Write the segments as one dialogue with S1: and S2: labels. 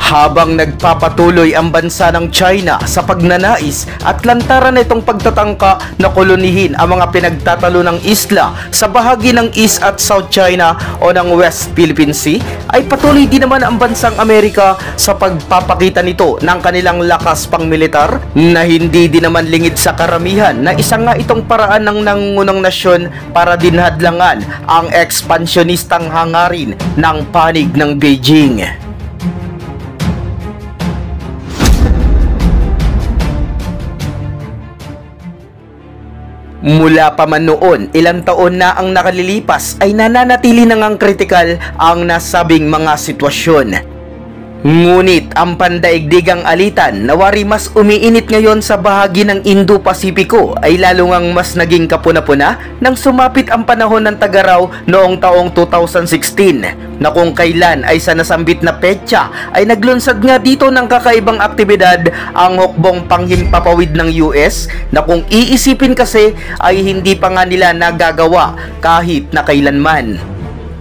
S1: Habang nagpapatuloy ang bansa ng China sa pagnanais at lantaran nitong pagtatangka na kolonihin ang mga pinagtatalo ng isla sa bahagi ng East at South China o ng West Philippine Sea, ay patuloy din naman ang bansang Amerika sa pagpapakita nito ng kanilang lakas pangmilitar na hindi din naman lingid sa karamihan na isa nga itong paraan ng nangungunang nasyon para din hadlangan ang ekspansyonistang hangarin ng panig ng Beijing. Mula pa man noon, ilang taon na ang nakalilipas ay nananatili na ngang kritikal ang nasabing mga sitwasyon. Ngunit ang pandaigdigang alitan na wari mas umiinit ngayon sa bahagi ng Indo-Pasipiko ay lalo ngang mas naging kapuna-puna nang sumapit ang panahon ng Tag-Araw noong taong 2016 na kung kailan ay sa nasambit na petsa ay naglunsad nga dito ng kakaibang aktibidad ang hukbong panghimpapawid ng US na kung iisipin kasi ay hindi pa nga nila nagagawa kahit na kailanman.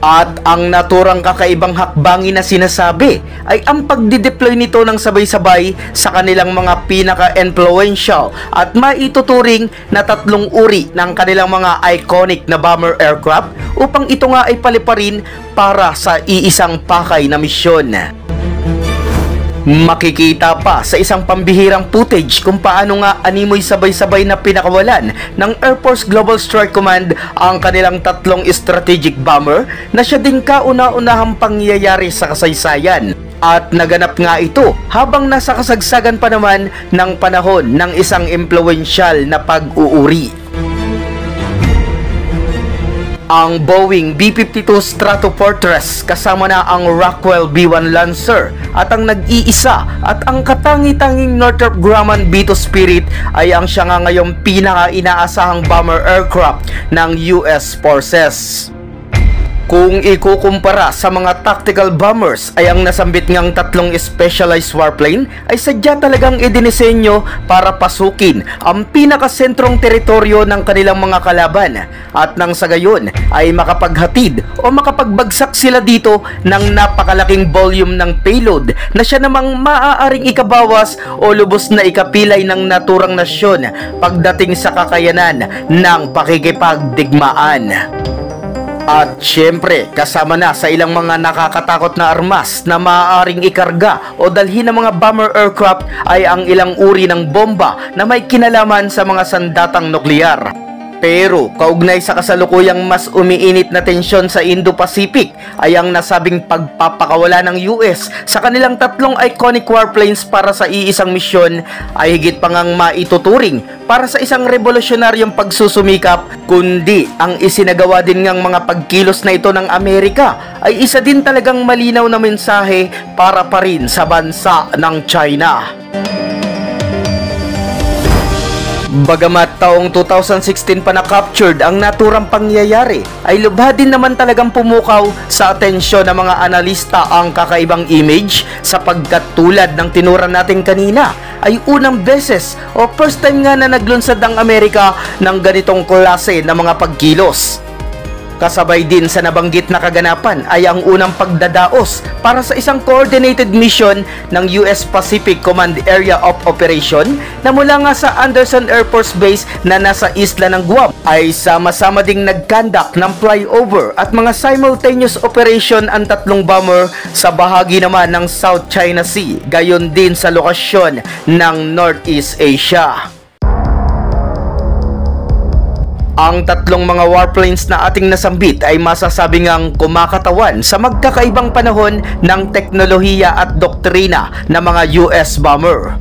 S1: At ang naturang kakaibang hakbangin na sinasabi ay ang pagdideploy nito ng sabay-sabay sa kanilang mga pinaka-influential at maituturing na tatlong uri ng kanilang mga iconic na bomber aircraft upang ito nga ay paliparin para sa iisang pakay na misyon. Makikita pa sa isang pambihirang footage kung paano nga animoy sabay-sabay na pinakawalan ng Air Force Global Strike Command ang kanilang tatlong strategic bomber na siya din kauna-unahang pangyayari sa kasaysayan. At naganap nga ito habang nasa kasagsagan pa naman ng panahon ng isang impluwensyal na pag-uuri. Ang Boeing B-52 Stratofortress kasama na ang Rockwell B-1 Lancer at ang nag-iisa at ang katangi-tanging Northrop Grumman B-2 Spirit ay ang siya nga ngayong pinaka-inaasahang bomber aircraft ng US Forces. Kung ikukumpara sa mga tactical bombers ay ang nasambit ngang tatlong specialized warplane ay sadya talagang idinisenyo para pasukin ang pinakasentrong teritoryo ng kanilang mga kalaban at nang sa gayon ay makapaghatid o makapagbagsak sila dito ng napakalaking volume ng payload na siya namang maaaring ikabawas o lubos na ikapilay ng naturang nasyon pagdating sa kakayanan ng pakikipagdigmaan. At syempre, kasama na sa ilang mga nakakatakot na armas na maaaring ikarga o dalhin ng mga bomber aircraft ay ang ilang uri ng bomba na may kinalaman sa mga sandatang nuklear. Pero kaugnay sa kasalukuyang mas umiinit na tensyon sa Indo-Pacific ay ang nasabing pagpapakawala ng US sa kanilang tatlong iconic warplanes para sa iisang misyon ay higit pa ngang maituturing para sa isang revolusyonaryong pagsusumikap, kundi ang isinagawa din ngang mga pagkilos na ito ng Amerika ay isa din talagang malinaw na mensahe para pa rin sa bansa ng China. Bagamat taong 2016 pa na-captured ang naturang pangyayari, ay lubha din naman talagang pumukaw sa atensyon ng mga analista ang kakaibang image sapagkat tulad ng tinura natin kanina, ay unang beses o first time nga na naglunsad ang Amerika ng ganitong klase na mga pagkilos. Kasabay din sa nabanggit na kaganapan ay ang unang pagdadaos para sa isang coordinated mission ng US Pacific Command Area of Operation na mula nga sa Anderson Air Force Base na nasa isla ng Guam ay sama-sama ding nag-conduct ng flyover at mga simultaneous operation ang tatlong bomber sa bahagi naman ng South China Sea, gayon din sa lokasyon ng Northeast Asia. Ang tatlong mga warplanes na ating nasambit ay masasabi ngang kumakatawan sa magkakaibang panahon ng teknolohiya at doktrina ng mga US bomber.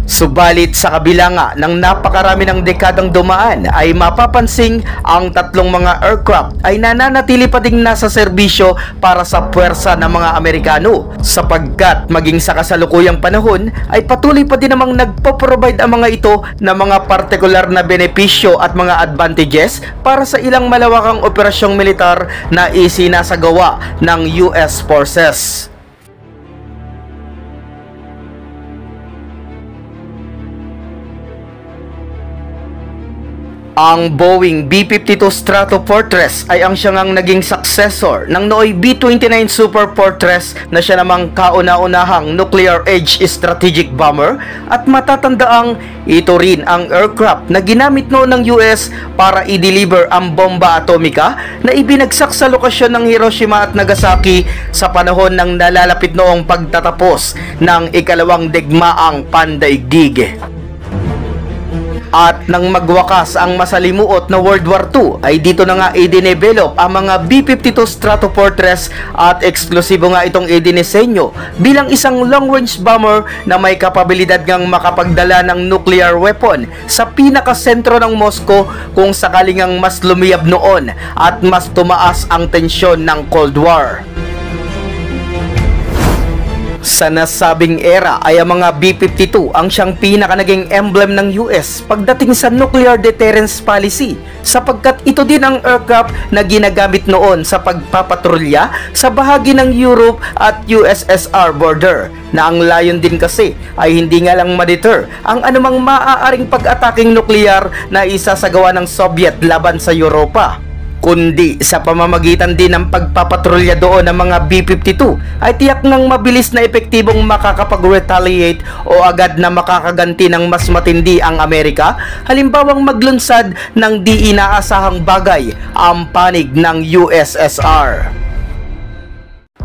S1: Subalit sa kabila nga ng napakarami ng dekadang dumaan ay mapapansing ang tatlong mga aircraft ay nananatili pa ding nasa serbisyo para sa puwersa ng mga Amerikano sapagkat maging sa kasalukuyang panahon ay patuloy pa din namang nagpo-provide ang mga ito ng mga partikular na benepisyo at mga advantages para sa ilang malawakang operasyong militar na isinasagawa ng US Forces. Ang Boeing B-52 Stratofortress ay ang siyang naging successor ng nooy B-29 Super Fortress na siya namang kauna-unahang nuclear-age strategic bomber, at matatandaang ito rin ang aircraft na ginamit noon ng US para i-deliver ang bomba atomika na ibinagsak sa lokasyon ng Hiroshima at Nagasaki sa panahon ng nalalapit noong pagtatapos ng ikalawang digmaang pandaigdig. At nang magwakas ang masalimuot na World War II, ay dito na nga i-develop ang mga B-52 Stratofortress at eksklusibo nga itong idinisenyo bilang isang long-range bomber na may kapabilidad ngang makapagdala ng nuclear weapon sa pinakasentro ng Moscow kung sakaling ang mas lumiyab noon at mas tumaas ang tensyon ng Cold War. Sa nasabing era ay ang mga B-52 ang siyang naging emblem ng US pagdating sa nuclear deterrence policy, sapagkat ito din ang aircraft na ginagamit noon sa pagpapatrolya sa bahagi ng Europe at USSR border, na ang layon din kasi ay hindi nga lang ma-deter ang anumang maaaring pag-ataking nuklear na isasagawa ng Soviet laban sa Europa, kundi sa pamamagitan din ng pagpapatrolya doon ng mga B-52 ay tiyak ng mabilis na epektibong makakapag-retaliate o agad na makakaganti ng mas matindi ang Amerika, halimbawang maglunsad ng di inaasahang bagay ang panig ng USSR.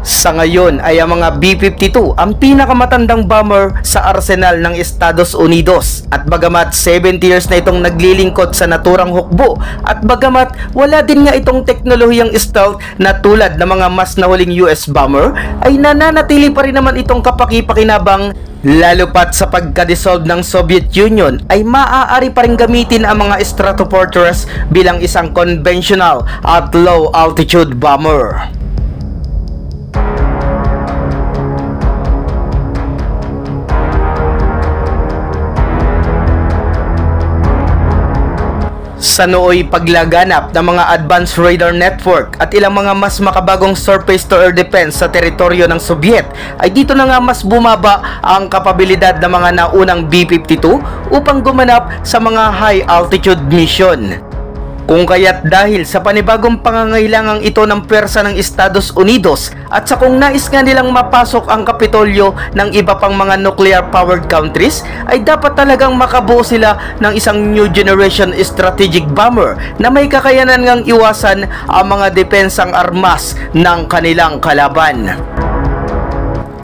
S1: Sa ngayon ay ang mga B-52 ang pinakamatandang bomber sa arsenal ng Estados Unidos, at bagamat 70 years na itong naglilingkod sa naturang hukbo, at bagamat wala din nga itong teknolohiyang stealth na tulad ng mga mas nahuling US bomber, ay nananatili pa rin naman itong kapaki-pakinabang, lalo pat sa pagka-dissolve ng Soviet Union ay maaari pa rin gamitin ang mga Stratofortress bilang isang conventional at low altitude bomber. Sa nooy paglaganap ng mga advanced radar network at ilang mga mas makabagong surface-to-air defense sa teritoryo ng Soviet, ay dito na nga mas bumaba ang kapabilidad ng mga naunang B-52 upang gumanap sa mga high-altitude mission. Kung kaya't dahil sa panibagong pangangailangang ito ng pwersa ng Estados Unidos at sa kung nais nga nilang mapasok ang Kapitolyo ng iba pang mga nuclear-powered countries, ay dapat talagang makabuo sila ng isang new generation strategic bomber na may kakayanan ngang iwasan ang mga depensang armas ng kanilang kalaban.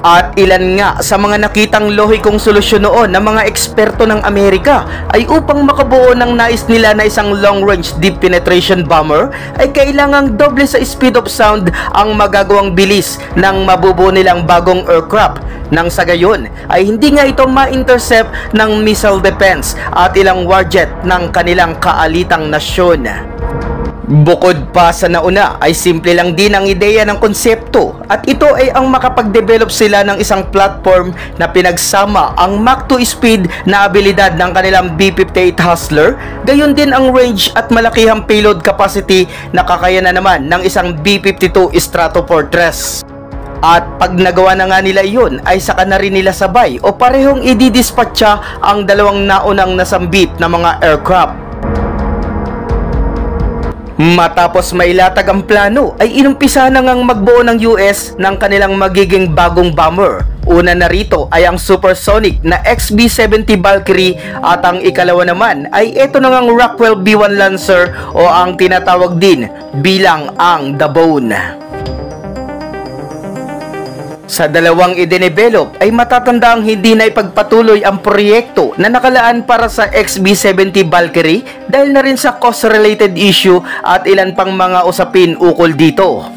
S1: At ilan nga sa mga nakitang lohikong solusyon noon ng mga eksperto ng Amerika ay upang makabuo ng nais nila na isang long-range deep penetration bomber ay kailangang doble sa speed of sound ang magagawang bilis ng mabubuo nilang bagong aircraft, nang sa gayon ay hindi nga ito ma-intercept ng missile defense at ilang warjet ng kanilang kaalitang nasyon. Bukod pa sa nauna ay simple lang din ang ideya ng konsepto, at ito ay ang makapag-develop sila ng isang platform na pinagsama ang Mach 2 speed na abilidad ng kanilang B-58 Hustler, gayon din ang range at malakihang payload capacity na kakayanan naman ng isang B-52 Stratofortress. At pag nagawa na nga nila iyon ay saka na rin nila sabay o parehong ididispatcha ang dalawang naunang nasambit na mga aircraft. Matapos mailatag ang plano ay inumpisa na ngang magbuo ng US ng kanilang magiging bagong bomber. Una na rito ay ang supersonic na XB-70 Valkyrie, at ang ikalawa naman ay ito na ngang Rockwell B-1 Lancer o ang tinatawag din bilang ang The Bone. Sa dalawang i-develop ay matatandaang hindi na ipagpatuloy ang proyekto na nakalaan para sa XB-70 Valkyrie dahil na rin sa cost-related issue at ilan pang mga usapin ukol dito.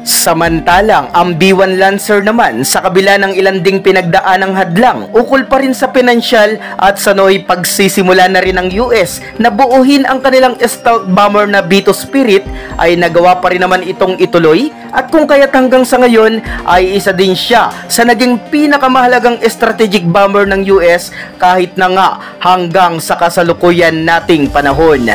S1: Samantalang ang B-1 Lancer naman, sa kabila ng ilan ding pinagdaanang hadlang, ukol pa rin sa pinansyal at sa nooy pagsisimula na rin ng US na buuhin ang kanilang stealth bomber na B-2 Spirit, ay nagawa pa rin naman itong ituloy, at kung kaya't hanggang sa ngayon ay isa din siya sa naging pinakamahalagang strategic bomber ng US kahit na nga hanggang sa kasalukuyan nating panahon.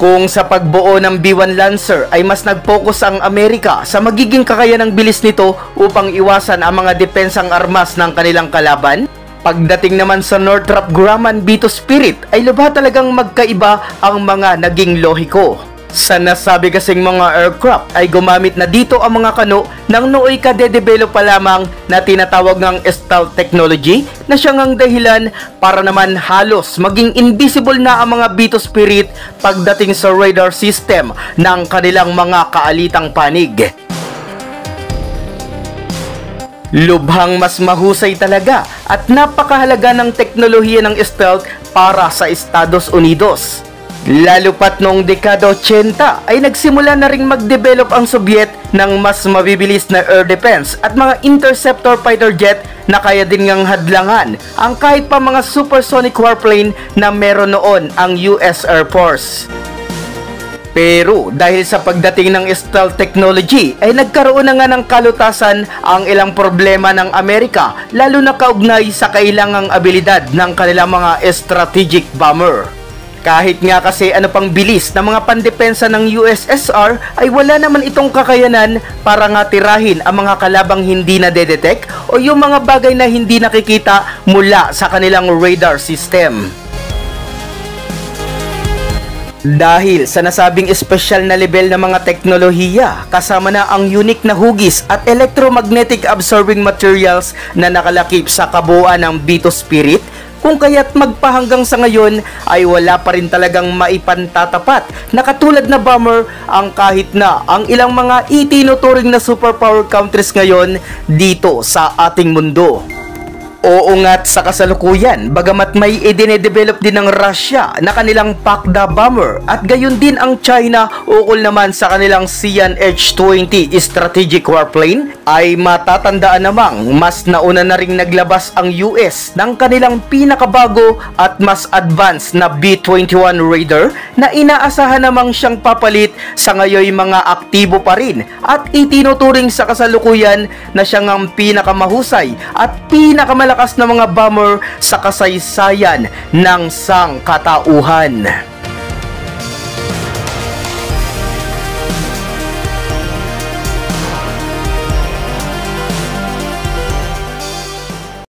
S1: Kung sa pagbuo ng B-1 Lancer ay mas nag-focus ang Amerika sa magiging kakayanang bilis nito upang iwasan ang mga depensang armas ng kanilang kalaban, pagdating naman sa Northrop Grumman B-2 Spirit ay lubha talagang magkaiba ang mga naging lohiko. Sa nasabi kasing mga aircraft ay gumamit na dito ang mga kano ng nooy kadedevelop pa lamang na tinatawag ng stealth technology na siyang ang dahilan para naman halos maging invisible na ang mga B-2 Spirit pagdating sa radar system ng kanilang mga kaalitang panig. Lubhang mas mahusay talaga at napakahalaga ng teknolohiya ng stealth para sa Estados Unidos. Lalo pat noong dekada 80 ay nagsimula na ring mag-develop ang Soviet ng mas mabibilis na air defense at mga interceptor fighter jet na kaya din ngang hadlangan ang kahit pa mga supersonic warplane na meron noon ang US Air Force. Pero dahil sa pagdating ng stealth technology ay nagkaroon na nga ng kalutasan ang ilang problema ng Amerika, lalo na kaugnay sa kailangang abilidad ng kanilang mga strategic bomber. Kahit nga kasi ano pang bilis ng mga pandepensa ng USSR ay wala naman itong kakayanan para nga tirahin ang mga kalabang hindi na-detect o yung mga bagay na hindi nakikita mula sa kanilang radar system. Dahil sa nasabing espesyal na level ng mga teknolohiya, kasama na ang unique na hugis at electromagnetic absorbing materials na nakalakip sa kabuuan ng B-2 Spirit, kung kaya't magpahanggang sa ngayon ay wala pa rin talagang maipantatapat na katulad na bomber ang kahit na ang ilang mga itinuturing na superpower countries ngayon dito sa ating mundo. Oo nga't sa kasalukuyan, bagamat may idine-develop din ng Russia na kanilang Pakda bomber at gayon din ang China ukol naman sa kanilang Xi'an H-20 strategic warplane, ay matatandaan namang mas nauna na ring naglabas ang US ng kanilang pinakabago at mas advanced na B-21 Raider na inaasahan namang siyang papalit sa ngayoy mga aktibo pa rin at itinuturing sa kasalukuyan na siyang ang pinakamahusay at pinakamalakas na mga bomber sa kasaysayan ng sangkatauhan.